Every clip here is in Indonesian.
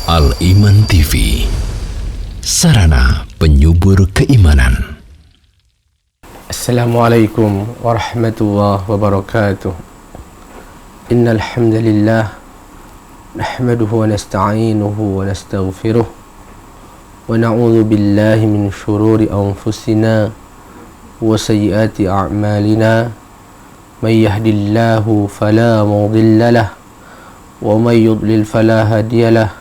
Al-Iman TV, sarana penyubur keimanan. Assalamualaikum warahmatullahi wabarakatuh. Innal hamdalillah nahmaduhu wa nasta'inuhu wa nastaghfiruh wa na'udzu billahi min shururi anfusina wa sayyiati a'malina. May yahdihillahu fala mudilla lahu wa may yudlil fala hadiya lahu.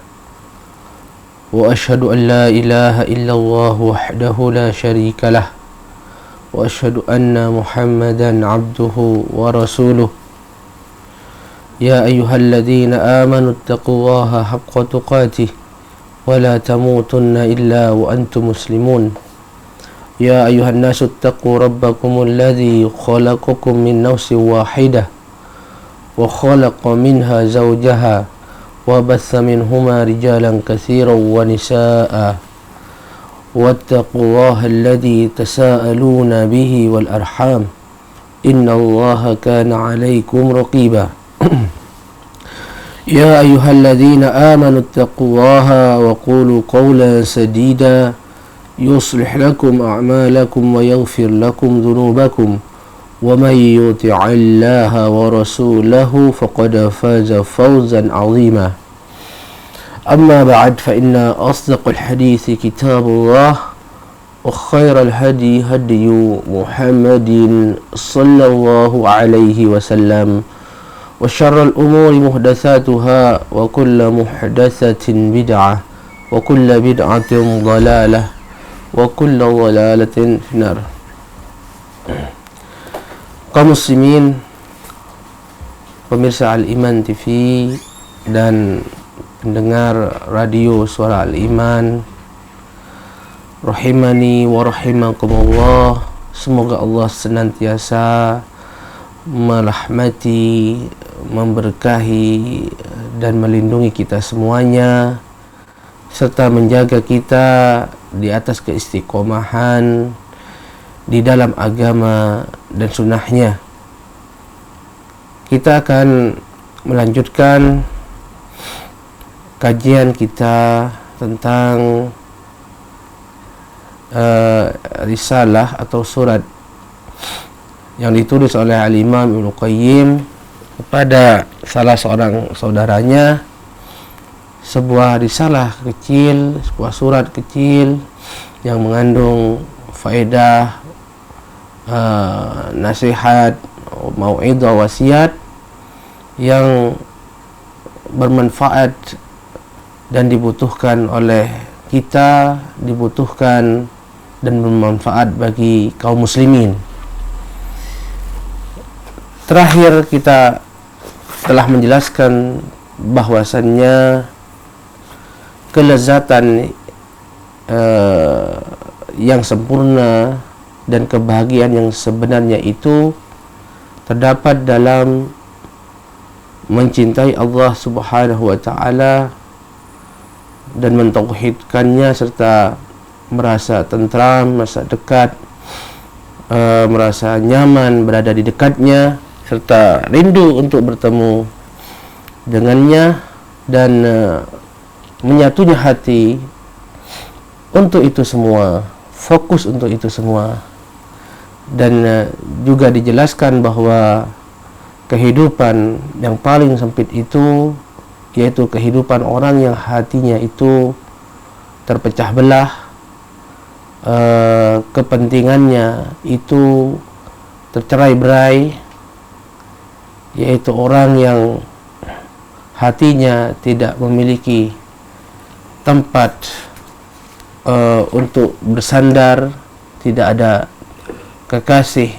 Wa ashhadu an la ilaha illallah wahdahu la syarika lah. Wa ashhadu anna Muhammadan abduhu wa rasuluh. Ya ayyuhalladzina amanu taqullaha haqqa tuqatih wa la tamutunna illa wa antum muslimun. Ya ayyuhan nasu taqu rabbakumul ladzi khalaqakum min nafsin wahidah wa khalaqa minha zawjaha wa batha minhuma rijalan katsiran wa nisaa'a wattaqullaha alladzi tasaaluna bihi wal arham innallaha kana 'alaykum raqiba. Ya ayyuhalladzina amanu taqullaha wa qulu qawlan sadida yuslih lakum a'malakum wa yaghfir lakum dhunubakum wa may yuti'illaha wa rasulahu faqad faza fawzan 'azima. Amma ba'd, fa inna asdaqal hadithi kitabullah wa khairal hadi hadiyu Muhammadin sallallahu alaihi wasallam wa syarrul umuri muhdatsatuha wa kullu muhdatsatin bid'ah wa kullu bid'atin dhalalah wa kullu dhalalatin finnar. Kaum muslimin, pemirsa Al-Iman TV dan pendengar radio Suara Al-Iman, rahimani wa rahimakumullah. Semoga Allah senantiasa merahmati, memberkahi dan melindungi kita semuanya, serta menjaga kita di atas keistiqomahan di dalam agama dan sunnahnya. Kita akan melanjutkan kajian kita tentang risalah atau surat yang ditulis oleh Al-Imam Ibnu Qayyim kepada salah seorang saudaranya, sebuah risalah kecil, sebuah surat kecil yang mengandung faedah, nasihat, mau'idhah, wasiat yang bermanfaat dan dibutuhkan oleh kita, dibutuhkan dan bermanfaat bagi kaum muslimin. Terakhir kita telah menjelaskan bahwasannya kelezatan yang sempurna dan kebahagiaan yang sebenarnya itu terdapat dalam mencintai Allah Subhanahu wa taala dan mentauhidkannya, serta merasa tentram, merasa dekat, merasa nyaman berada di dekatnya, serta rindu untuk bertemu dengannya, dan menyatunya hati untuk itu semua, fokus untuk itu semua. Dan juga dijelaskan bahwa kehidupan yang paling sempit itu yaitu kehidupan orang yang hatinya itu terpecah belah, kepentingannya itu tercerai-berai, yaitu orang yang hatinya tidak memiliki tempat untuk bersandar, tidak ada kekasih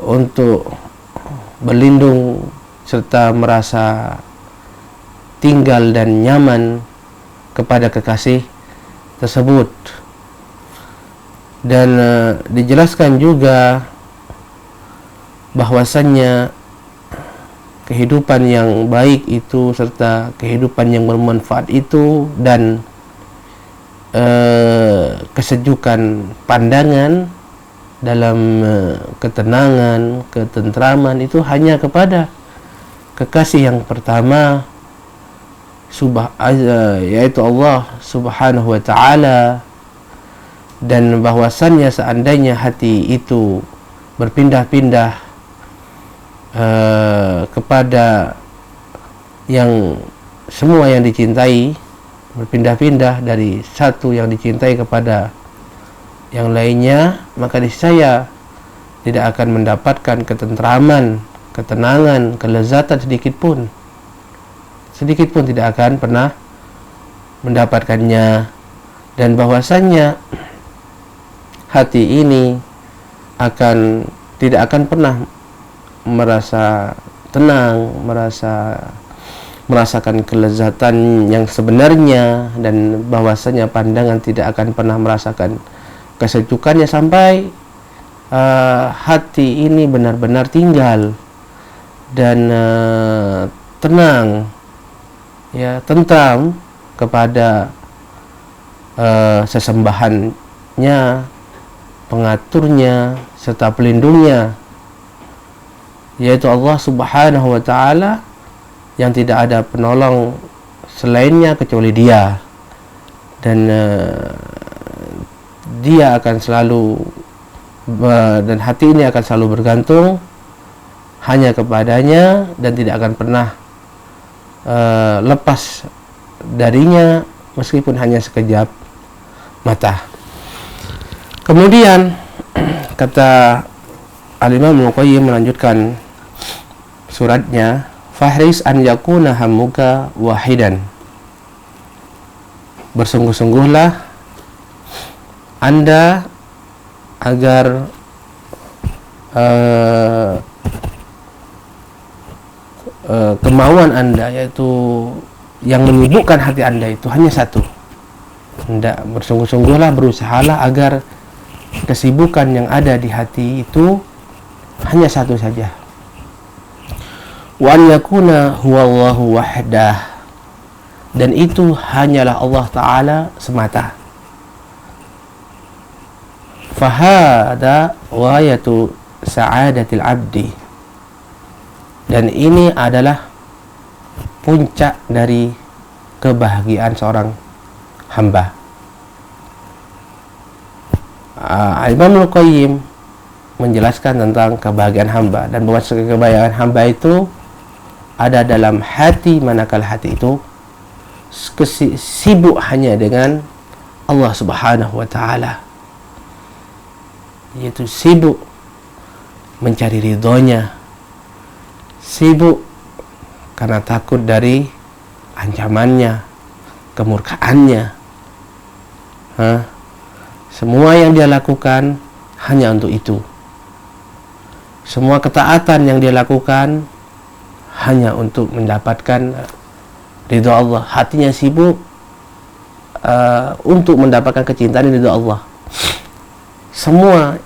untuk berlindung serta merasa tinggal dan nyaman kepada kekasih tersebut. Dan dijelaskan juga bahwasannya kehidupan yang baik itu serta kehidupan yang bermanfaat itu dan kesejukan pandangan dalam ketenangan, ketentraman itu hanya kepada kekasih yang pertama yaitu Allah Subhanahu wa ta'ala, dan bahwasannya seandainya hati itu berpindah-pindah kepada yang semua yang dicintai, berpindah-pindah dari satu yang dicintai kepada yang lainnya, maka niscaya tidak akan mendapatkan ketentraman, ketenangan, kelezatan sedikit pun tidak akan pernah mendapatkannya. Dan bahwasannya hati ini tidak akan pernah merasa tenang, merasakan kelezatan yang sebenarnya, dan bahwasanya pandangan tidak akan pernah merasakan kesejukannya sampai hati ini benar-benar tinggal dan tenang, ya, tentram kepada sesembahannya, pengaturnya, serta pelindungnya, yaitu Allah Subhanahu wa ta'ala, yang tidak ada penolong selainnya kecuali Dia, dan Dia akan selalu dan hati ini akan selalu bergantung hanya kepadanya dan tidak akan pernah lepas darinya meskipun hanya sekejap mata. Kemudian kata Al-Imam Ibnu Qayyim melanjutkan suratnya, fahris an yakuna hammuka wahidan, bersungguh-sungguhlah Anda agar kemauan Anda, yaitu yang menyibukkan hati Anda, itu hanya satu. Anda bersungguh-sungguhlah, berusahalah agar kesibukan yang ada di hati itu hanya satu saja. Wa an yakuna huwallahu wahdah, dan itu hanyalah Allah Ta'ala semata. Fahada ghayatu sa'adatil abdi, dan ini adalah puncak dari kebahagiaan seorang hamba. Imam Al-Qayyim menjelaskan tentang kebahagiaan hamba, dan bahwa kebahagiaan hamba itu ada dalam hati, manakala hati itu sibuk hanya dengan Allah Subhanahu wa ta'ala, yaitu sibuk mencari ridhonya, sibuk karena takut dari ancamannya, kemurkaannya. Semua yang dia lakukan hanya untuk itu. Semua ketaatan yang dia lakukan hanya untuk mendapatkan ridho Allah. Hatinya sibuk untuk mendapatkan kecintaan ridho Allah. Semua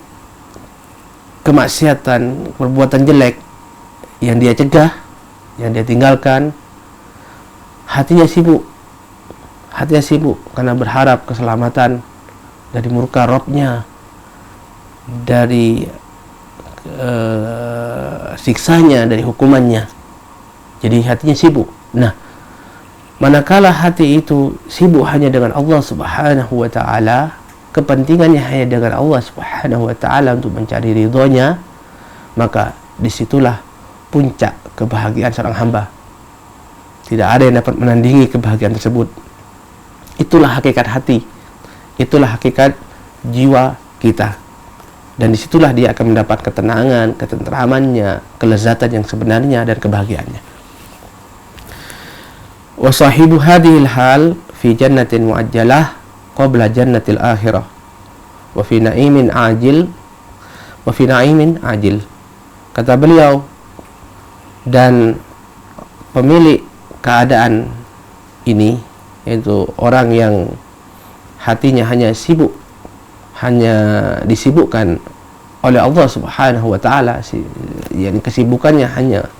kemaksiatan, perbuatan jelek yang dia cegah, yang dia tinggalkan, hatinya sibuk karena berharap keselamatan dari murka Rabb-nya, dari siksanya, dari hukumannya. Jadi hatinya sibuk. Nah, manakala hati itu sibuk hanya dengan Allah Subhanahu wa ta'ala, kepentingannya hanya dengan Allah Subhanahu wa ta'ala untuk mencari ridhonya, maka disitulah puncak kebahagiaan seorang hamba. Tidak ada yang dapat menandingi kebahagiaan tersebut. Itulah hakikat hati, itulah hakikat jiwa kita, dan disitulah dia akan mendapat ketenangan, ketentramannya, kelezatan yang sebenarnya, dan kebahagiaannya. Wa sahibu hadhil hal fi jannatin muajjalah qabla jannatil akhirah wa fi na'imin ajil. Kata beliau, dan pemilik keadaan ini, yaitu orang yang hatinya hanya disibukkan oleh Allah Subhanahu wa ta'ala, yang kesibukannya hanya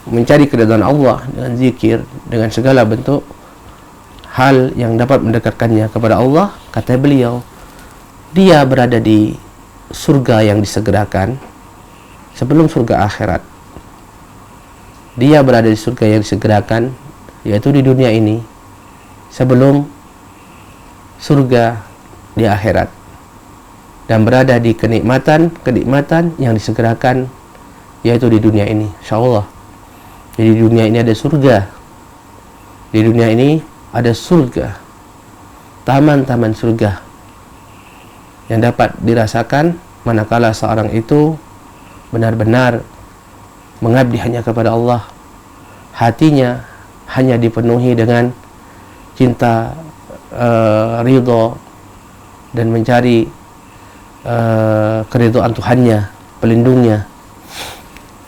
mencari keridhaan Allah dengan zikir, dengan segala bentuk hal yang dapat mendekatkannya kepada Allah. Kata beliau, dia berada di surga yang disegerakan sebelum surga akhirat. Dia berada di surga yang disegerakan yaitu di dunia ini, sebelum surga di akhirat, dan berada di kenikmatan yang disegerakan, yaitu di dunia ini, insyaallah. Jadi di dunia ini ada surga, di dunia ini ada surga, taman-taman surga yang dapat dirasakan manakala seorang itu benar-benar mengabdi hanya kepada Allah, hatinya hanya dipenuhi dengan cinta, ridho, dan mencari keridhaan Tuhannya, pelindungnya,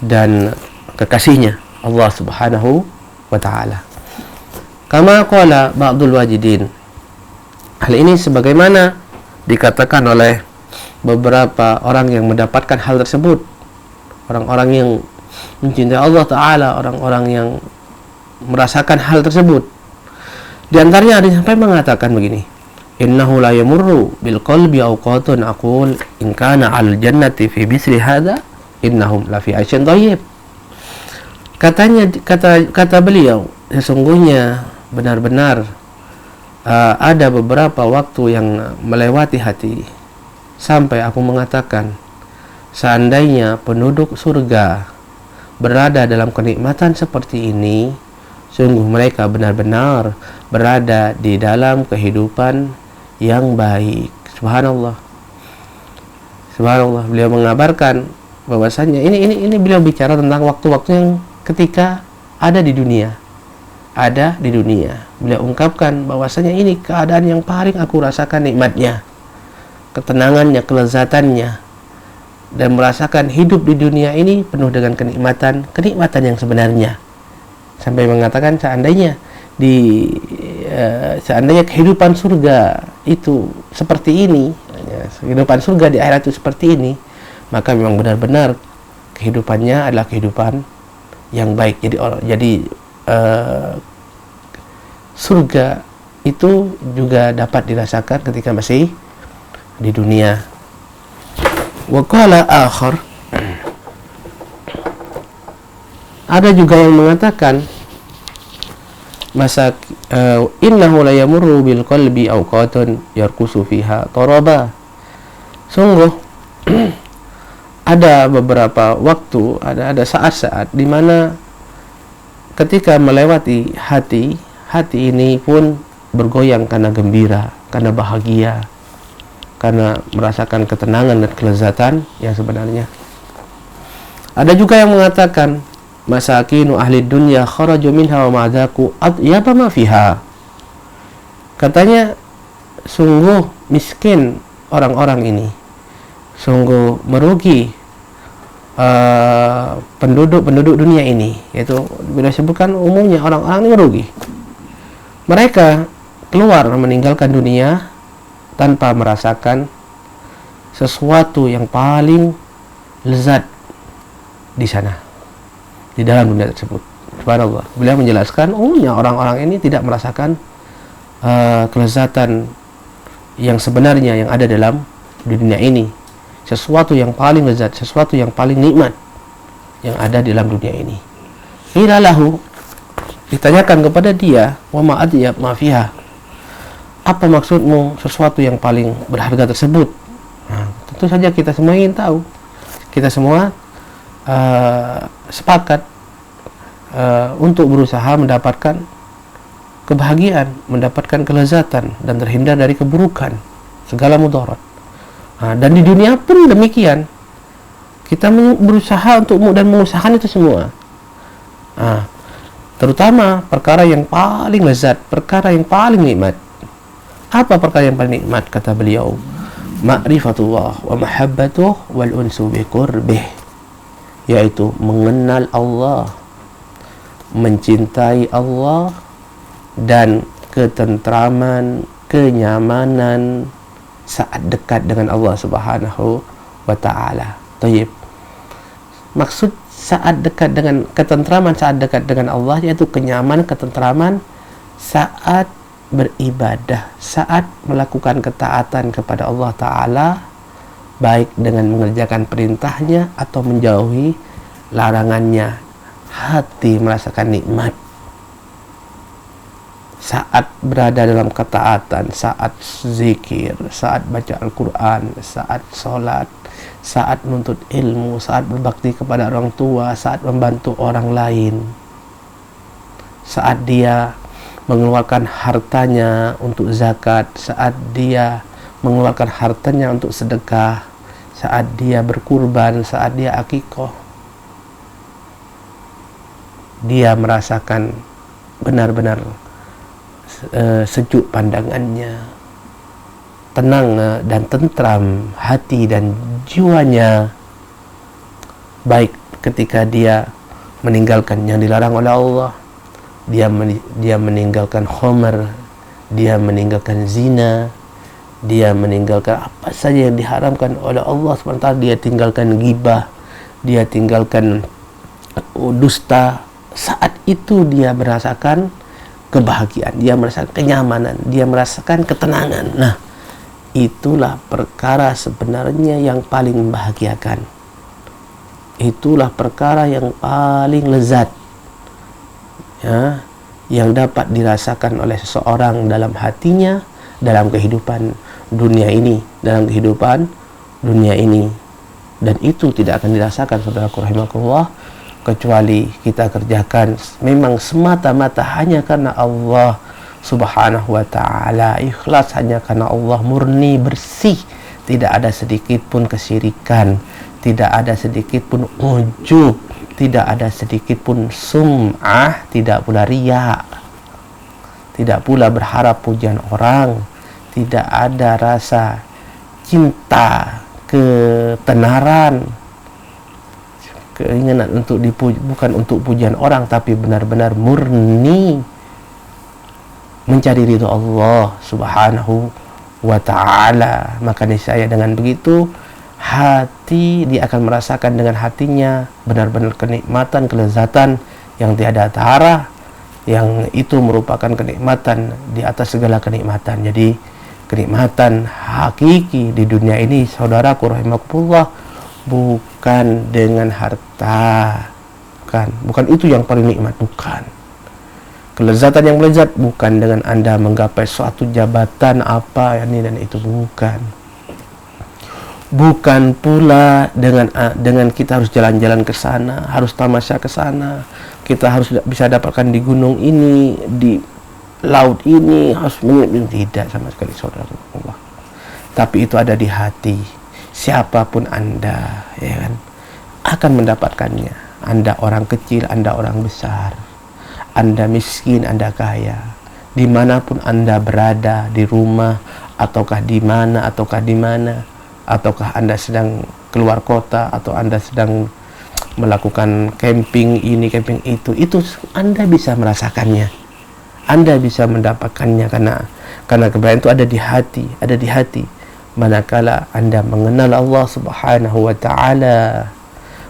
dan kekasihnya Allah Subhanahu wa ta'ala. Kama qala ba'dul wajidin, hal ini sebagaimana dikatakan oleh beberapa orang yang mendapatkan hal tersebut, orang-orang yang mencintai Allah Ta'ala, orang-orang yang merasakan hal tersebut. Di antaranya ada yang sampai mengatakan begini, innahu la yamurru bil qalbi awqatun aqul in kana al jannati fi bisri hadha innahum la fi 'aisyin thayyib. Kata beliau, sesungguhnya benar-benar ada beberapa waktu yang melewati hati sampai aku mengatakan, seandainya penduduk surga berada dalam kenikmatan seperti ini, sungguh mereka benar-benar berada di dalam kehidupan yang baik. Subhanallah. Subhanallah. Beliau mengabarkan bahwasanya ini beliau bicara tentang waktu-waktu yang ketika ada di dunia. Ada di dunia. Beliau ungkapkan bahwasanya ini keadaan yang paling aku rasakan nikmatnya, ketenangannya, kelezatannya, dan merasakan hidup di dunia ini penuh dengan kenikmatan yang sebenarnya. Sampai mengatakan seandainya kehidupan surga itu seperti ini, kehidupan surga di akhirat itu seperti ini, maka memang benar-benar kehidupannya adalah kehidupan yang baik. Jadi surga itu juga dapat dirasakan ketika masih di dunia. Wa qala akhar, ada juga yang mengatakan innahu la yamurru bil qalbi awqatun yarkusu fiha taraba. Sungguh ada beberapa waktu, ada saat-saat di mana ketika melewati hati ini pun bergoyang karena gembira, karena bahagia, karena merasakan ketenangan dan kelezatan yang sebenarnya. Ada juga yang mengatakan masakinu ahli dunya kharaju minha wa ma'adzaku atyaba ma fiha. Katanya sungguh miskin orang-orang ini, sungguh merugi penduduk dunia ini, yaitu bila disebutkan umumnya orang-orang ini merugi. Mereka keluar meninggalkan dunia tanpa merasakan sesuatu yang paling lezat di sana, di dalam dunia tersebut. Subhanallah. Beliau menjelaskan umumnya orang-orang ini tidak merasakan kelezatan yang sebenarnya yang ada dalam dunia ini, sesuatu yang paling lezat, sesuatu yang paling nikmat yang ada di dalam dunia ini. Qila lahu, ditanyakan kepada dia, wa ma adyab ma fiha, apa maksudmu sesuatu yang paling berharga tersebut? Nah, tentu saja kita semua ingin tahu. Kita semua sepakat untuk berusaha mendapatkan kebahagiaan, mendapatkan kelezatan, dan terhindar dari keburukan, segala mudarat. Nah, dan di dunia pun demikian. Kita berusaha untuk dan mengusahakan itu semua. Nah, terutama perkara yang paling lezat, perkara yang paling nikmat. Apa perkara yang paling nikmat? Kata beliau, ma'rifatullah wa mahabbatuh wal unsu bi qurbih, yaitu mengenal Allah, mencintai Allah, dan ketentraman, kenyamanan saat dekat dengan Allah Subhanahu wa ta'ala. Tayyib. Maksud saat dekat dengan ketentraman, saat dekat dengan Allah, yaitu kenyamanan, ketentraman saat beribadah, saat melakukan ketaatan kepada Allah Ta'ala, baik dengan mengerjakan perintahnya atau menjauhi larangannya. Hati merasakan nikmat. saat berada dalam ketaatan, saat zikir, saat baca Al-Quran, saat sholat, saat menuntut ilmu, saat berbakti kepada orang tua, saat membantu orang lain, saat dia mengeluarkan hartanya untuk zakat, saat dia mengeluarkan hartanya untuk sedekah, saat dia berkurban, saat dia akikoh, dia merasakan benar-benar sejuk pandangannya, tenang dan tentram hati dan jiwanya, baik ketika dia meninggalkan yang dilarang oleh Allah, dia meninggalkan khamr, dia meninggalkan zina, dia meninggalkan apa saja yang diharamkan oleh Allah SWT, dia tinggalkan ghibah, dia tinggalkan dusta. Saat itu dia merasakan kebahagiaan, dia merasakan kenyamanan, dia merasakan ketenangan. Nah, itulah perkara sebenarnya yang paling membahagiakan. Itulah perkara yang paling lezat, ya, yang dapat dirasakan oleh seseorang dalam hatinya, dalam kehidupan dunia ini, dan itu tidak akan dirasakan, saudaraku rahimakumullah, kecuali kita kerjakan memang semata-mata hanya karena Allah Subhanahu wa ta'ala, ikhlas hanya karena Allah, murni, bersih, tidak ada sedikit pun kesyirikan, tidak ada sedikit pun ujub, tidak ada sedikit pun sum'ah, tidak pula riya, tidak pula berharap pujian orang, tidak ada rasa cinta, ketenaran, keinginan untuk dipuji, bukan untuk pujian orang, tapi benar-benar murni mencari ridho Allah Subhanahu wa ta'ala. Maka niscaya dengan begitu hati dia akan merasakan dengan hatinya benar-benar kenikmatan, kelezatan yang tiada tara, yang itu merupakan kenikmatan di atas segala kenikmatan. Jadi kenikmatan hakiki di dunia ini, saudaraku rahimakumullah, bukan dengan harta, bukan itu yang paling nikmat, bukan. Kelezatan yang melezat bukan dengan Anda menggapai suatu jabatan apa ini dan itu, bukan pula dengan kita harus jalan-jalan ke sana, harus tamasya ke sana, kita harus bisa dapatkan di gunung ini, di laut ini, harus tidak sama sekali, saudara Allah. Tapi itu ada di hati. Siapapun Anda, ya kan, akan mendapatkannya. Anda orang kecil, Anda orang besar, Anda miskin, Anda kaya, dimanapun Anda berada, di rumah, ataukah di mana, ataukah Anda sedang keluar kota, atau Anda sedang melakukan camping ini, camping itu Anda bisa merasakannya, Anda bisa mendapatkannya, karena kebahagiaan itu ada di hati. Manakala Anda mengenal Allah Subhanahu wa ta'ala,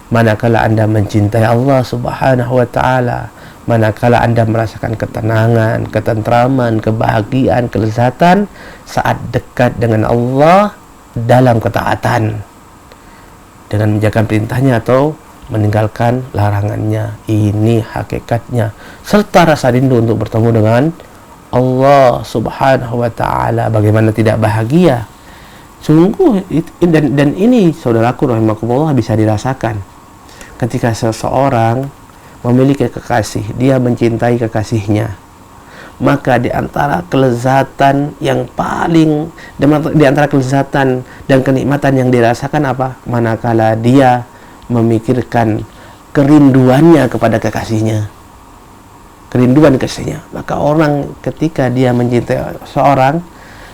manakala Anda mencintai Allah Subhanahu wa ta'ala, manakala Anda merasakan ketenangan, ketentraman, kebahagiaan, kelezatan saat dekat dengan Allah dalam ketaatan, dengan menjalankan perintahnya atau meninggalkan larangannya. Ini hakikatnya, serta rasa rindu untuk bertemu dengan Allah Subhanahu wa ta'ala. Bagaimana tidak bahagia? Sungguh, dan ini saudaraku rahimakumullah bisa dirasakan ketika seseorang memiliki kekasih, dia mencintai kekasihnya, maka di antara kelezatan yang paling, di antara kelezatan dan kenikmatan yang dirasakan apa? Manakala dia memikirkan kerinduannya kepada kekasihnya, kerinduan kekasihnya. Maka orang ketika dia mencintai seorang,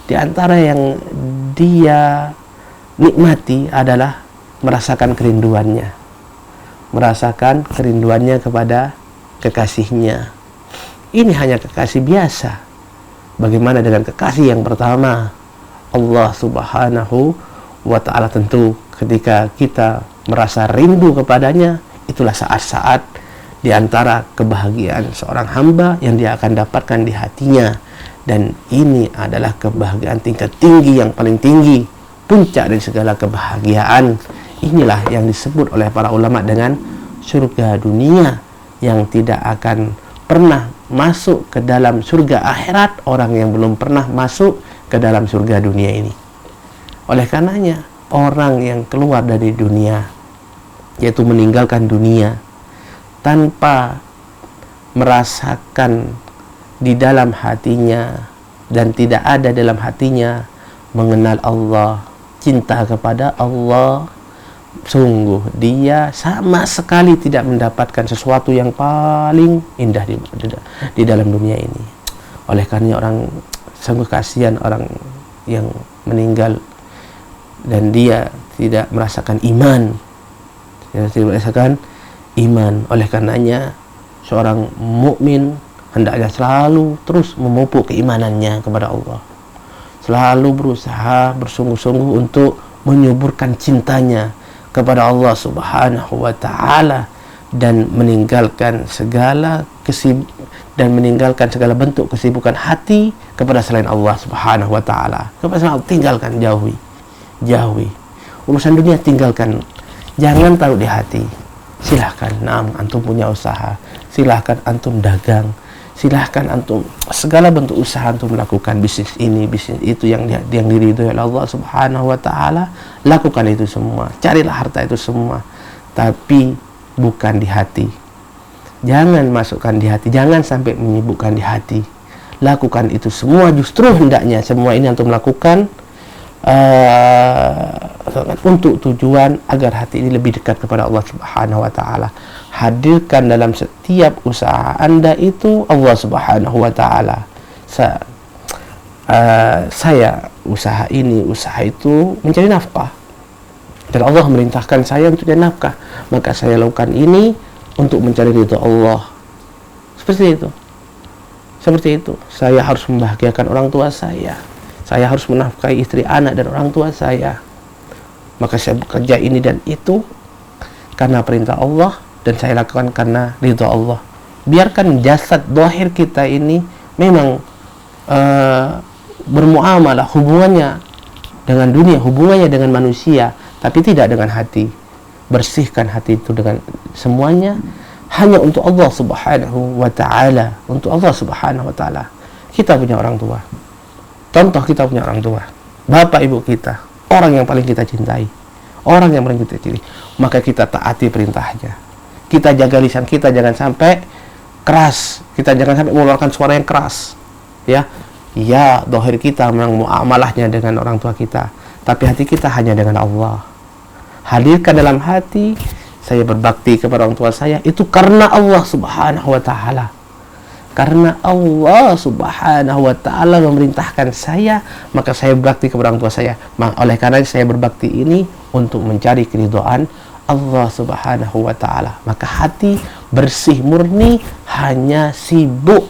di antara yang dia nikmati adalah merasakan kerinduannya kepada kekasihnya. Ini hanya kekasih biasa. Bagaimana dengan kekasih yang pertama, Allah Subhanahu wa ta'ala? Tentu ketika kita merasa rindu kepadanya, itulah saat-saat di antara kebahagiaan seorang hamba yang dia akan dapatkan di hatinya. Dan ini adalah kebahagiaan tingkat tinggi, yang paling tinggi, puncak dari segala kebahagiaan. Inilah yang disebut oleh para ulama dengan surga dunia, yang tidak akan pernah masuk ke dalam surga akhirat, orang yang belum pernah masuk ke dalam surga dunia ini. Oleh karenanya, orang yang keluar dari dunia, yaitu meninggalkan dunia tanpa merasakan di dalam hatinya dan tidak ada dalam hatinya mengenal Allah, cinta kepada Allah, sungguh dia sama sekali tidak mendapatkan sesuatu yang paling indah di dalam dunia ini. Oleh karena orang, sungguh kasihan orang yang meninggal dan dia tidak merasakan iman, tidak merasakan iman. Oleh karenanya seorang mukmin hendaknya selalu terus memupuk keimanannya kepada Allah, selalu berusaha bersungguh-sungguh untuk menyuburkan cintanya kepada Allah Subhanahu wa Ta'ala, dan meninggalkan segala bentuk kesibukan hati kepada selain Allah Subhanahu wa Ta'ala. Tinggalkan, jauhi urusan dunia, tinggalkan, jangan taruh di hati. Silahkan, antum punya usaha, silahkan antum dagang, silahkan antum segala bentuk usaha antum melakukan, bisnis ini, bisnis itu yang diridhoi oleh Allah Subhanahu wa Ta'ala, lakukan itu semua, carilah harta itu semua, tapi bukan di hati. Jangan masukkan di hati, jangan sampai menyibukkan di hati. Lakukan itu semua, justru hendaknya semua ini antum lakukan untuk tujuan agar hati ini lebih dekat kepada Allah Subhanahu wa Ta'ala. Hadirkan dalam setiap usaha Anda itu Allah Subhanahu wa Ta'ala. Saya usaha ini, usaha itu mencari nafkah, dan Allah memerintahkan saya untuk mencari nafkah, maka saya lakukan ini untuk mencari ridha Allah. Seperti itu. Saya harus membahagiakan orang tua saya harus menafkahi istri, anak, dan orang tua saya, maka saya bekerja ini dan itu karena perintah Allah, dan saya lakukan karena ridha Allah. Biarkan jasad zahir kita ini memang bermuamalah, hubungannya dengan dunia, hubungannya dengan manusia, tapi tidak dengan hati. Bersihkan hati itu dengan semuanya hanya untuk Allah Subhanahu wa Ta'ala, untuk Allah Subhanahu wa Ta'ala. Kita punya orang tua, contoh kita punya orang tua, bapak ibu kita, orang yang paling kita cintai, orang yang paling kita cintai, maka kita taati perintahnya. Kita jaga lisan kita, jangan sampai keras, kita jangan sampai mengeluarkan suara yang keras, ya, zahir kita memang muamalahnya dengan orang tua kita, tapi hati kita hanya dengan Allah. Hadirkan dalam hati, saya berbakti kepada orang tua saya itu karena Allah Subhanahu wa Ta'ala. Karena Allah Subhanahu wa Ta'ala memerintahkan saya, maka saya berbakti kepada orang tua saya. Oleh karena saya berbakti ini untuk mencari keridhaan Allah Subhanahu wa Ta'ala. Maka hati bersih murni, hanya sibuk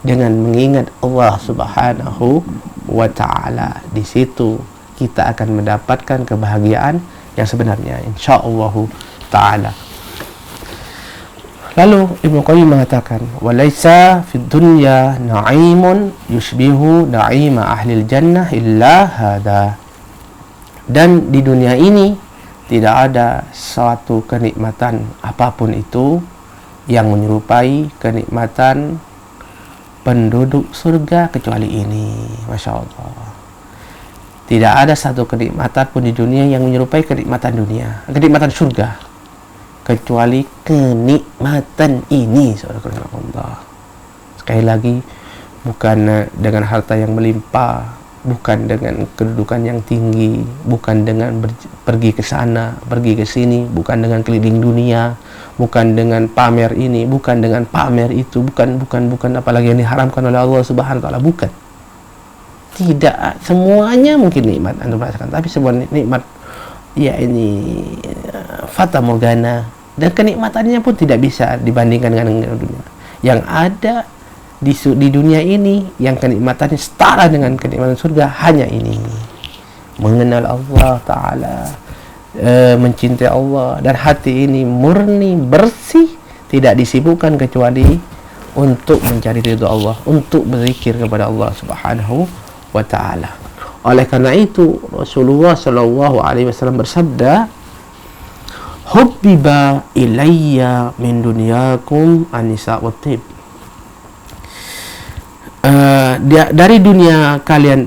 dengan mengingat Allah Subhanahu wa Ta'ala. Di situ kita akan mendapatkan kebahagiaan yang sebenarnya, insyaallah ta'ala. Lalu Ibnu Qayyim mengatakan, walaisa fid dunya na'imun yushbihu na'ima ahlil jannah illa hada. Dan di dunia ini tidak ada suatu kenikmatan apapun itu yang menyerupai kenikmatan penduduk surga kecuali ini. Masya Allah. Tidak ada satu kenikmatan pun di dunia yang menyerupai kenikmatan dunia, kenikmatan surga, kecuali kenikmatan ini, saudara Allah. Sekali lagi, bukan dengan harta yang melimpah, bukan dengan kedudukan yang tinggi, bukan dengan pergi ke sana, pergi ke sini, bukan dengan keliling dunia, bukan dengan pamer ini, bukan dengan pamer itu, bukan apalagi yang diharamkan oleh Allah Subhanahu wa Ta'ala, bukan. Tidak semuanya mungkin nikmat Anda merasakan, tapi sebuah nikmat ya ini fata morgana, dan kenikmatannya pun tidak bisa dibandingkan dengan dunia. Yang ada di dunia ini yang kenikmatannya setara dengan kenikmatan surga hanya ini: mengenal Allah Ta'ala, mencintai Allah, dan hati ini murni, bersih, tidak disibukkan kecuali untuk mencari ridha Allah, untuk berzikir kepada Allah Subhanahu wa Ta'ala. Oleh karena itu Rasulullah sallallahu alaihi wasallam bersabda, hubbiba ilayya min dunyakum an-nisa wa tib. dari dunia kalian,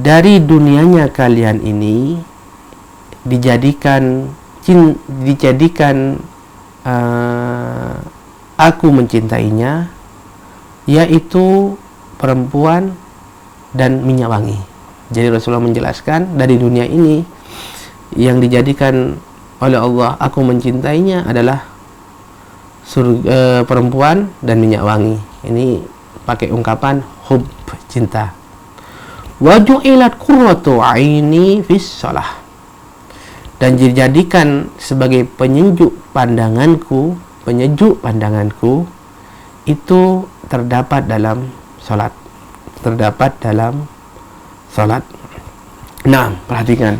dari dunianya kalian ini dijadikan aku mencintainya, yaitu perempuan dan minyak wangi. Jadi Rasulullah menjelaskan dari dunia ini yang dijadikan oleh Allah aku mencintainya adalah perempuan dan minyak wangi. Ini pakai ungkapan hub, cinta. Wa ju'ilat qurratu aini fis shalah. Dan dijadikan sebagai penyejuk pandanganku itu terdapat dalam salat. Nah, perhatikan.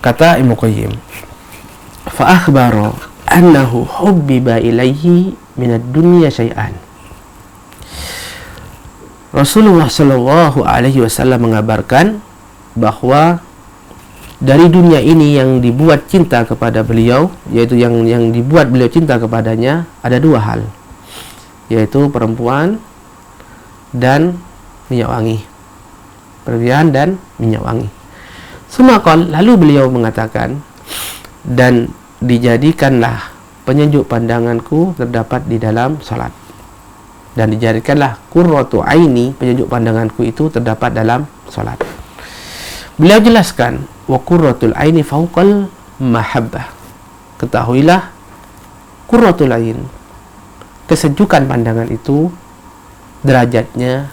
Kata Ibnu Qayyim, fa akhbara annahu hubbiba ilaihi minad dunya syai'an. Rasulullah Shallallahu Alaihi Wasallam mengabarkan bahwa dari dunia ini yang dibuat cinta kepada beliau, yaitu yang dibuat beliau cinta kepadanya, ada dua hal, yaitu perempuan dan minyak wangi. Perempuan dan minyak wangi. Sumakal, lalu beliau mengatakan, dan dijadikanlah penyejuk pandanganku terdapat di dalam salat. Dan dijadikanlah qurratu aini, penyejuk pandanganku itu terdapat dalam salat. Beliau jelaskan, wa qurratul aini fauqal mahabbah. Ketahuilah, qurratul ain, kesejukan pandangan itu derajatnya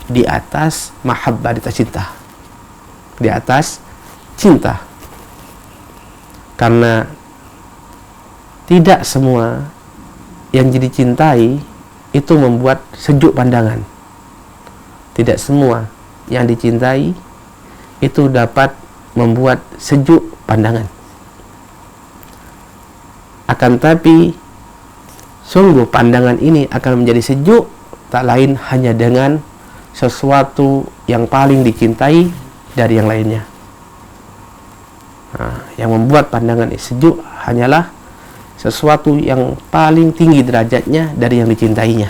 di atas mahabbah, di atas cinta. Di atas cinta. Karena tidak semua yang jadi cintai itu membuat sejuk pandangan. Tidak semua yang dicintai itu dapat membuat sejuk pandangan. Akan tapi sungguh pandangan ini akan menjadi sejuk tak lain hanya dengan sesuatu yang paling dicintai dari yang lainnya. Nah, yang membuat pandangan ini sejuk hanyalah sesuatu yang paling tinggi derajatnya dari yang dicintainya.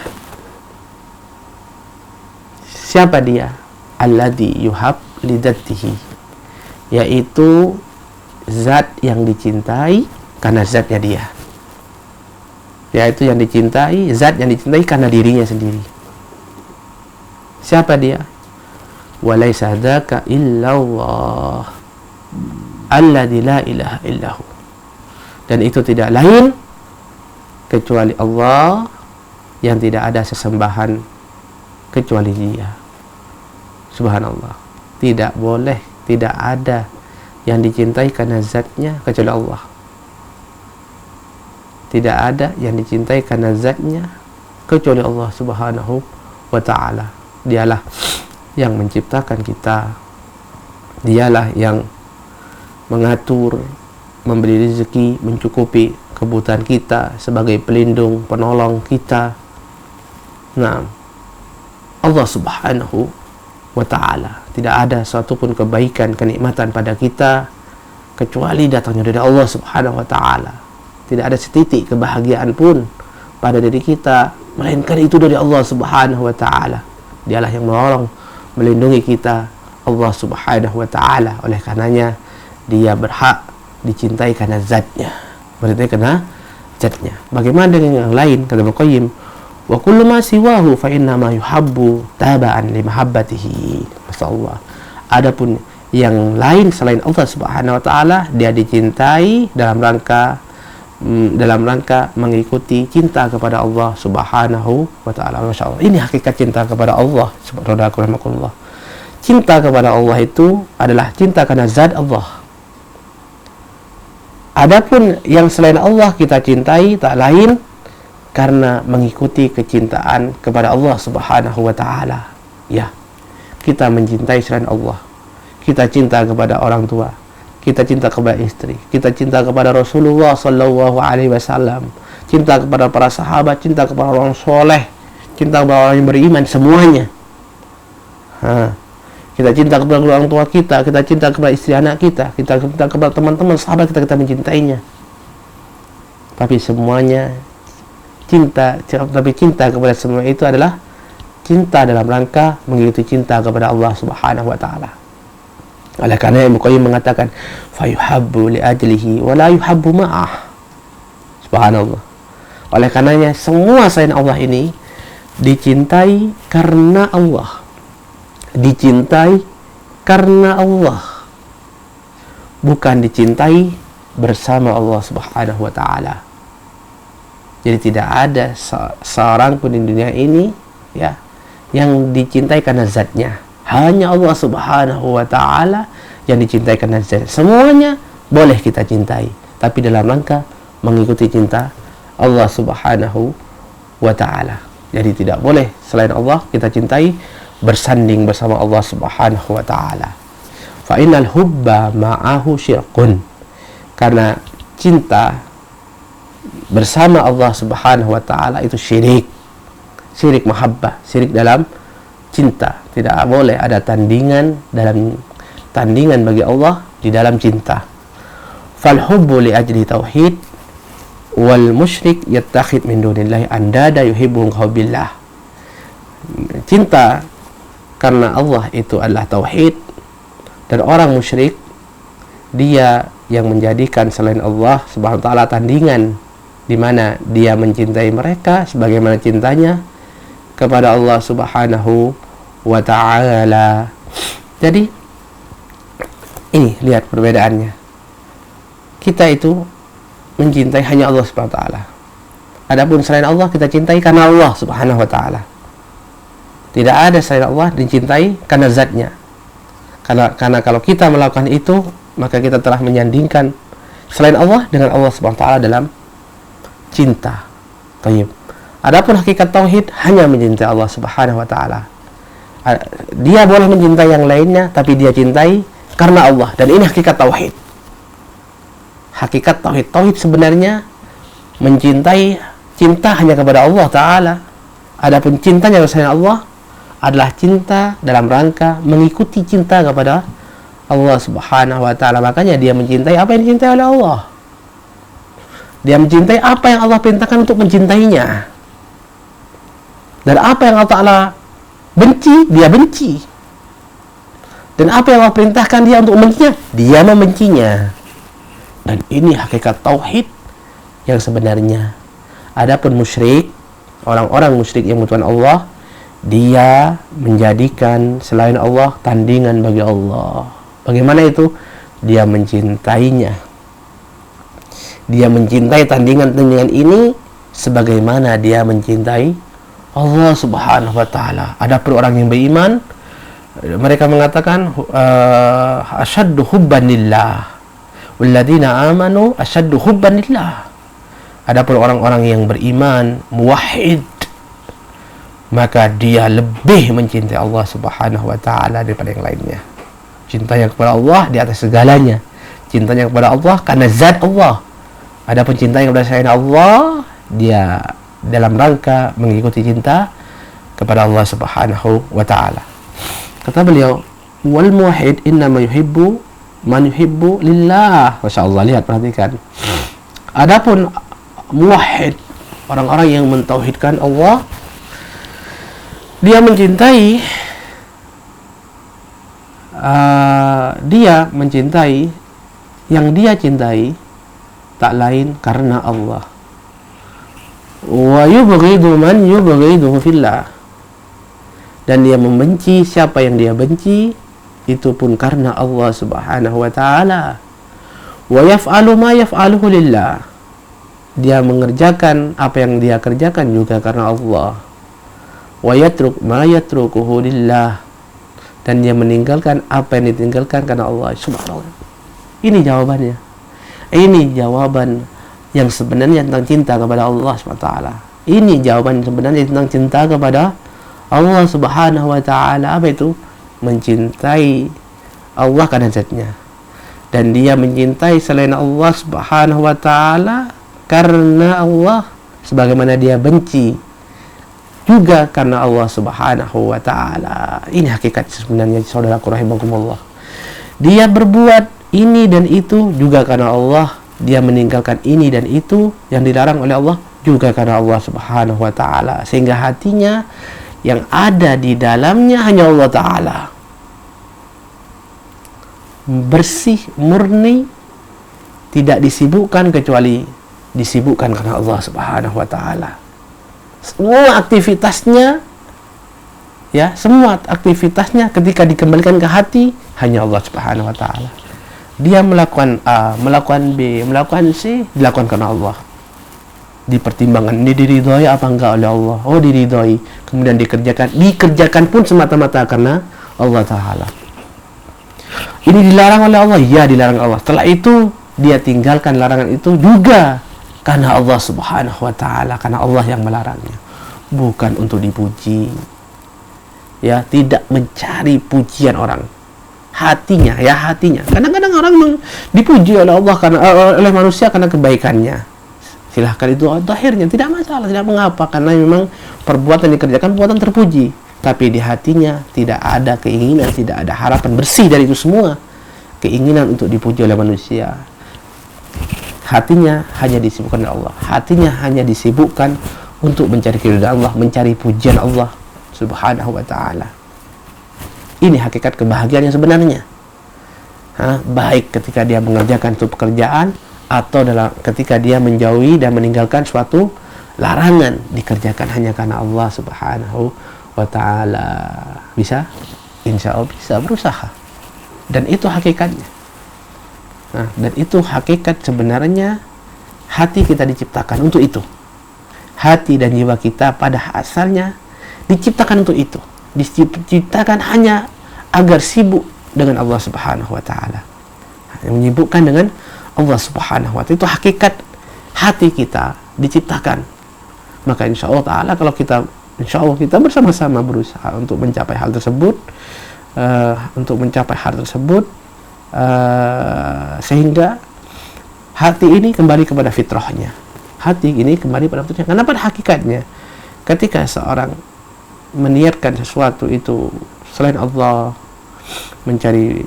Siapa dia? Alladzi yuhab lidatihi, yaitu zat yang dicintai karena zatnya dia. Yaitu yang dicintai, zat yang dicintai karena dirinya sendiri. Siapa dia? Walaysa dzaka illallah alladzi la ilaha illahu. Dan itu tidak lain kecuali Allah yang tidak ada sesembahan kecuali Dia. Subhanallah. Tidak boleh, tidak ada yang dicintai karena zatnya kecuali Allah. Tidak ada yang dicintai karena zatnya kecuali Allah Subhanahu wa ta'ala. Dialah yang menciptakan kita. Dialah yang mengatur, memberi rezeki, mencukupi kebutuhan kita, sebagai pelindung, penolong kita. Nah, Allah Subhanahu wa ta'ala, tidak ada satupun kebaikan, kenikmatan pada kita kecuali datangnya dari Allah Subhanahu wa ta'ala. Tidak ada setitik kebahagiaan pun pada diri kita melainkan itu dari Allah Subhanahu wa ta'ala. Dialah yang menolong, melindungi kita, Allah Subhanahu wa ta'ala. Oleh karenanya Dia berhak dicintai karena zatnya, berarti karena zatnya. Bagaimana dengan yang lain? Kata Ibnu Qayyim, wa kullu ma siwahu fa inna ma yuhabbu taba'an li mahabbatihi. Masyaallah. Adapun yang lain selain Allah Subhanahu wa taala, dia dicintai dalam rangka mengikuti cinta kepada Allah Subhanahu wa taala. Masyaallah. Ini hakikat cinta kepada Allah Subhanahu wa taala. Cinta kepada Allah itu adalah cinta karena zat Allah. Adapun yang selain Allah kita cintai tak lain karena mengikuti kecintaan kepada Allah Subhanahu wa taala. Ya. Kita mencintai selain Allah. Kita cinta kepada orang tua, kita cinta kepada istri, kita cinta kepada Rasulullah sallallahu alaihi wasallam, cinta kepada para sahabat, cinta kepada orang soleh, cinta kepada orang yang beriman, semuanya. Kita cinta kepada orang tua kita cinta kepada istri anak kita cinta kepada teman-teman sahabat kita mencintainya. Tapi cinta kepada semua itu adalah cinta dalam rangka mengikuti cinta kepada Allah Subhanahu wa taala. Oleh karena Ibnu Qayyim mengatakan fayuhabbu li ajlihi wa la yuhabbu ma'ah. Subhanallah. Oleh karenanya semua selain Allah ini dicintai karena Allah. Dicintai karena Allah. Bukan dicintai bersama Allah Subhanahu wa taala. Jadi tidak ada seorang pun di dunia ini ya yang dicintai karena zatnya. Hanya Allah Subhanahu wa taala yang dicintai karena zatnya. Semuanya boleh kita cintai, tapi dalam rangka mengikuti cinta Allah Subhanahu wa taala. Jadi tidak boleh selain Allah kita cintai bersanding bersama Allah Subhanahu wa taala. Fa innal hubba ma'ahu syirkun. Karena cinta bersama Allah Subhanahu wa taala itu syirik. Syirik mahabbah, syirik dalam cinta. Tidak boleh ada tandingan bagi Allah di dalam cinta. Fal hubbu li ajli tauhid wal musyrik yattakhid min dunillahi andada yuhibbuhum hubbillah. Cinta karena Allah itu adalah tauhid, dan orang musyrik dia yang menjadikan selain Allah Subhanahu wa taala tandingan, di mana dia mencintai mereka sebagaimana cintanya kepada Allah Subhanahu wa ta'ala. Jadi ini lihat perbedaannya. Kita itu mencintai hanya Allah Subhanahu wa ta'ala. Adapun selain Allah kita cintai karena Allah Subhanahu wa ta'ala. Tidak ada selain Allah dicintai karena zatnya. Karena kalau kita melakukan itu, maka kita telah menyandingkan selain Allah dengan Allah Subhanahu wa ta'ala dalam cinta. Tayyib. Adapun hakikat tauhid hanya mencintai Allah Subhanahu wa taala. Dia boleh mencintai yang lainnya, tapi dia cintai karena Allah, dan ini hakikat tauhid. Hakikat tauhid. Tauhid sebenarnya mencintai cinta hanya kepada Allah taala. Adapun cintanya kepada Allah adalah cinta dalam rangka mengikuti cinta kepada Allah Subhanahu wa taala. Makanya dia mencintai apa yang dicintai oleh Allah. Dia mencintai apa yang Allah perintahkan untuk mencintainya. Dan apa yang Allah Ta'ala benci, dia benci. Dan apa yang Allah perintahkan dia untuk membencinya, dia membencinya. Dan ini hakikat tauhid yang sebenarnya. Adapun musyrik, orang-orang musyrik yang membutuhkan Allah, dia menjadikan selain Allah tandingan bagi Allah. Bagaimana itu? Dia mencintainya. Dia mencintai tandingan-tandingan ini sebagaimana dia mencintai Allah Subhanahu wa taala. Adapun orang yang beriman, mereka mengatakan asyaddu hubban lillah. Walladzina amanu asyaddu hubban lillah. Adapun orang-orang yang beriman, muwahhid, maka dia lebih mencintai Allah Subhanahu wa taala daripada yang lainnya. Cintanya kepada Allah di atas segalanya. Cintanya kepada Allah karena zat Allah. Adapun cintanya kepada selain Allah, dia dalam rangka mengikuti cinta kepada Allah Subhanahu wa taala. Kata beliau, wal muwahhid innama yuhibbu man yuhibbu lillah. Masyaallah, lihat, perhatikan. Adapun muwahhid, orang-orang yang mentauhidkan Allah, dia mencintai yang dia cintai tak lain karena Allah. Wa yubghidu man yubghidu fillah. Dan dia membenci siapa yang dia benci, itu pun karena Allah Subhanahu wa taala. Wa yaf'alu ma yaf'aluhu lillah. Dia mengerjakan apa yang dia kerjakan juga karena Allah. Wa yatruk ma yatrukuhu lillah. Dan dia meninggalkan apa yang ditinggalkan karena Allah. Subhanallah. Ini jawabannya. Ini jawaban yang sebenarnya tentang cinta kepada Allah SWT. Ini jawaban sebenarnya tentang cinta kepada Allah Subhanahu wa taala. Apa itu? Mencintai Allah karena zatnya. Dan dia mencintai selain Allah Subhanahu wa taala karena Allah, sebagaimana dia benci juga karena Allah Subhanahu wa taala. Ini hakikat sebenarnya, saudaraku rahimakumullah. Dia berbuat ini dan itu juga karena Allah. Dia meninggalkan ini dan itu yang dilarang oleh Allah juga karena Allah Subhanahu wa taala. Sehingga hatinya yang ada di dalamnya hanya Allah Ta'ala, bersih, murni, tidak disibukkan kecuali disibukkan karena Allah Subhanahu wa Ta'ala. Semua aktivitasnya, ya, semua aktivitasnya ketika dikembalikan ke hati hanya Allah Subhanahu wa Ta'ala. Dia melakukan A, melakukan B, melakukan C, dilakukan karena Allah. Dipertimbangkan, ini diridhoi apa enggak oleh Allah. Oh, diridhoi. Kemudian dikerjakan pun semata-mata karena Allah Ta'ala. Ini dilarang oleh Allah, ya dilarang Allah. Setelah itu dia tinggalkan larangan itu juga karena Allah Subhanahu wa Ta'ala, karena Allah yang melarangnya, bukan untuk dipuji. Ya, tidak mencari pujian orang. Hatinya. Kadang-kadang orang dipuji oleh Allah karena oleh manusia karena kebaikannya. Silahkan, itu akhirnya tidak masalah, tidak mengapa, karena memang perbuatan dikerjakan perbuatan terpuji. Tapi di hatinya tidak ada keinginan, tidak ada harapan bersih dari itu semua. Keinginan untuk dipuji oleh manusia. Hatinya hanya disibukkan oleh Allah. Hatinya hanya disibukkan untuk mencari keridhaan Allah, mencari pujian Allah Subhanahu wa Ta'ala. Ini hakikat kebahagiaan yang sebenarnya. Baik ketika dia mengerjakan suatu pekerjaan atau ketika dia menjauhi dan meninggalkan suatu larangan, dikerjakan hanya karena Allah Subhanahu wa Ta'ala. Bisa? Insya Allah bisa, berusaha. Dan itu hakikatnya. Dan itu hakikat sebenarnya. Hati kita diciptakan untuk itu. Hati dan jiwa kita pada asalnya diciptakan untuk itu. Diciptakan hanya agar sibuk dengan Allah Subhanahu wa Ta'ala, menyibukkan dengan Allah Subhanahu wa Ta'ala. Itu hakikat hati kita diciptakan. Maka insya Allah Ta'ala, kalau insya Allah kita bersama-sama berusaha untuk mencapai hal tersebut, sehingga hati ini kembali kepada fitrahnya. Hati ini kembali pada fitrahnya. Karena pada hakikatnya, ketika seorang meniatkan sesuatu itu selain Allah, mencari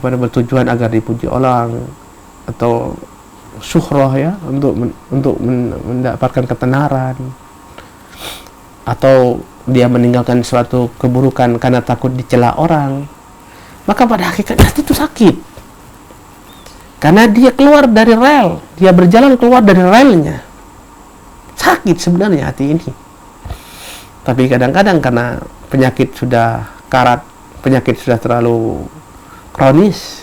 bertujuan agar dipuji orang, atau syuhrah, ya, untuk mendapatkan ketenaran, atau dia meninggalkan suatu keburukan karena takut dicela orang, maka pada hakikatnya itu sakit. Karena dia keluar dari rel, dia berjalan keluar dari relnya. Sakit sebenarnya hati ini. Tapi kadang-kadang karena penyakit sudah karat, penyakit sudah terlalu kronis,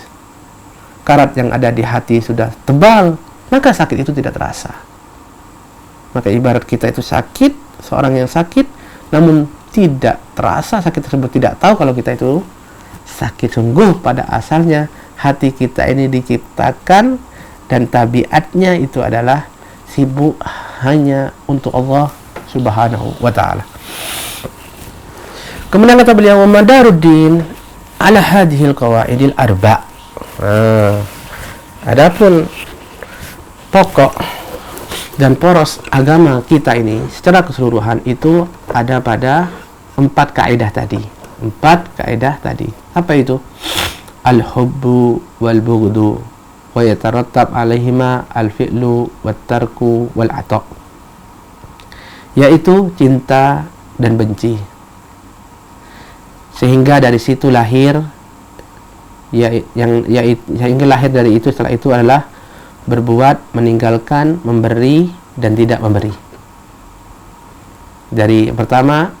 karat yang ada di hati sudah tebal, maka sakit itu tidak terasa. Maka ibarat kita itu sakit, seorang yang sakit, namun tidak terasa sakit tersebut, tidak tahu kalau kita itu sakit. Sungguh pada asalnya hati kita ini diciptakan dan tabiatnya itu adalah sibuk hanya untuk Allah Subhanahu wa Ta'ala. Kemudian kata beliau, madaruddin ala hadhil qawaidil arba'. Adapun pokok dan poros agama kita ini secara keseluruhan itu ada pada 4 kaidah tadi. 4 kaidah tadi. Apa itu? Al-hubbu wal bughdu wa yatarattab alaihima al-fi'lu wat tarku wal ata'. Yaitu cinta dan benci. Sehingga dari situ lahir yang lahir dari itu, setelah itu adalah berbuat, meninggalkan, memberi dan tidak memberi. Dari yang pertama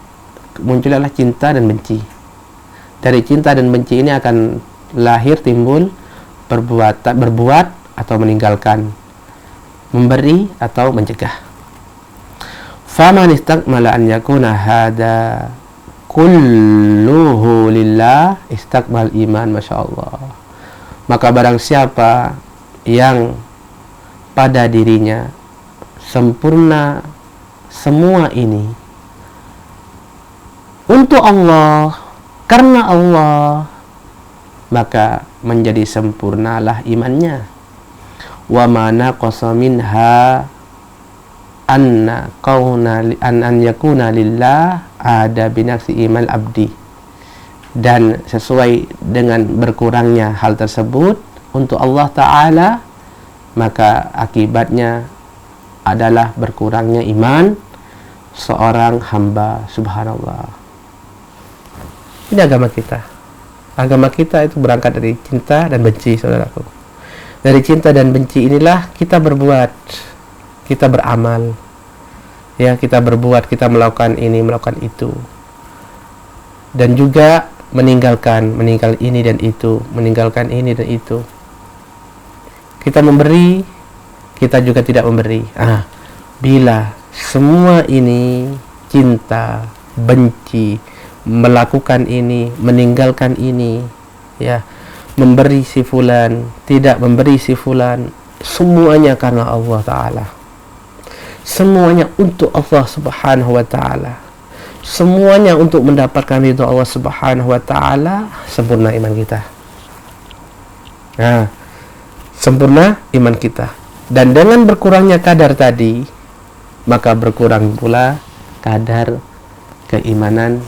muncullah cinta dan benci. Dari cinta dan benci ini akan lahir timbul berbuat atau meninggalkan, memberi atau mencegah. Faman istakmala an yakuna hada kulluhu lillah istakmal iman, Masya Allah. Maka barang siapa yang pada dirinya sempurna semua ini untuk Allah, karena Allah, maka menjadi sempurnalah imannya. Wa mana qasa minha anna kauna an yakuna lillah ada binaksi iman abdi. Dan sesuai dengan berkurangnya hal tersebut untuk Allah Ta'ala, maka akibatnya adalah berkurangnya iman seorang hamba. Subhanallah. Ini agama kita. Agama kita itu berangkat dari cinta dan benci, saudaraku. Dari cinta dan benci inilah kita berbuat, kita beramal, ya, kita berbuat, kita melakukan ini, melakukan itu, dan juga meninggalkan ini dan itu, meninggalkan ini dan itu. Kita memberi, kita juga tidak memberi. Bila semua ini, cinta, benci, melakukan ini, meninggalkan ini, ya, memberi si fulan, tidak memberi si fulan, semuanya karena Allah Ta'ala, semuanya untuk Allah Subhanahu wa Ta'ala, semuanya untuk mendapatkan ridha Allah Subhanahu wa Ta'ala, sempurna iman kita. Sempurna iman kita. Dan dengan berkurangnya kadar tadi, maka berkurang pula kadar keimanan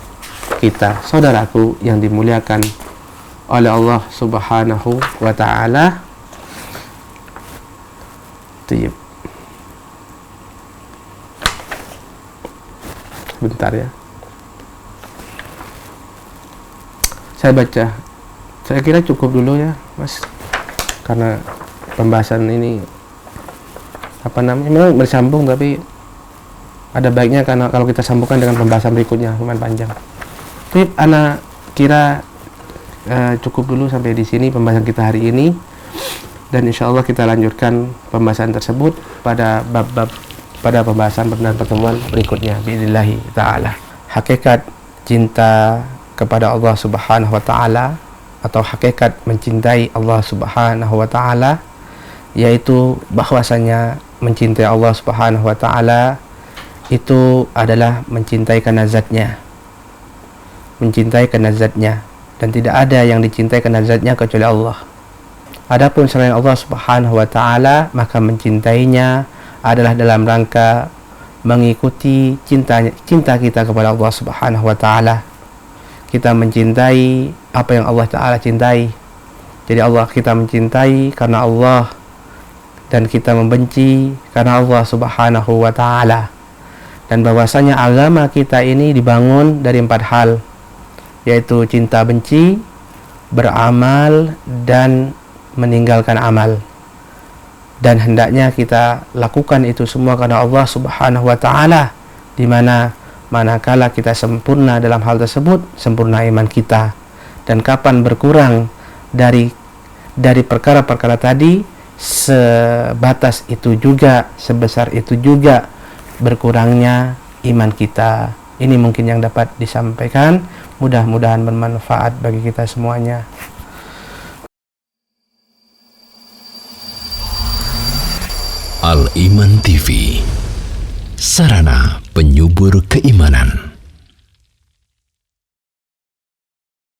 kita. Saudaraku yang dimuliakan oleh Allah Subhanahu wa Ta'ala. Bentar ya, saya baca. Saya kira cukup dulu ya, Mas, karena pembahasan ini memang bersambung, tapi ada baiknya karena kalau kita sambungkan dengan pembahasan berikutnya, lumayan panjang. Tapi ana kira cukup dulu sampai di sini pembahasan kita hari ini, dan insya Allah kita lanjutkan pembahasan tersebut pada pada pembahasan pertemuan berikutnya biidznillah taala. Hakikat cinta kepada Allah Subhanahu wa Ta'ala, atau hakikat mencintai Allah Subhanahu wa Ta'ala, yaitu bahwasanya mencintai Allah Subhanahu wa Ta'ala itu adalah mencintai karena zatnya, mencintai karena zatnya, dan tidak ada yang dicintai karena zatnya kecuali Allah. Adapun selain Allah Subhanahu wa Ta'ala, maka mencintainya adalah dalam rangka mengikuti cinta kita kepada Allah Subhanahu wa Ta'ala. Kita mencintai apa yang Allah Ta'ala cintai. Jadi kita mencintai karena Allah, dan kita membenci karena Allah Subhanahu wa Ta'ala. Dan bahwasanya agama kita ini dibangun dari 4 hal, yaitu cinta benci, beramal, dan meninggalkan amal. Dan hendaknya kita lakukan itu semua karena Allah Subhanahu wa Ta'ala, di mana manakala kita sempurna dalam hal tersebut, sempurna iman kita. Dan kapan berkurang dari perkara-perkara tadi, sebatas itu juga, sebesar itu juga berkurangnya iman kita. Ini mungkin yang dapat disampaikan. Mudah-mudahan bermanfaat bagi kita semuanya. Al-Iman TV, sarana penyubur keimanan.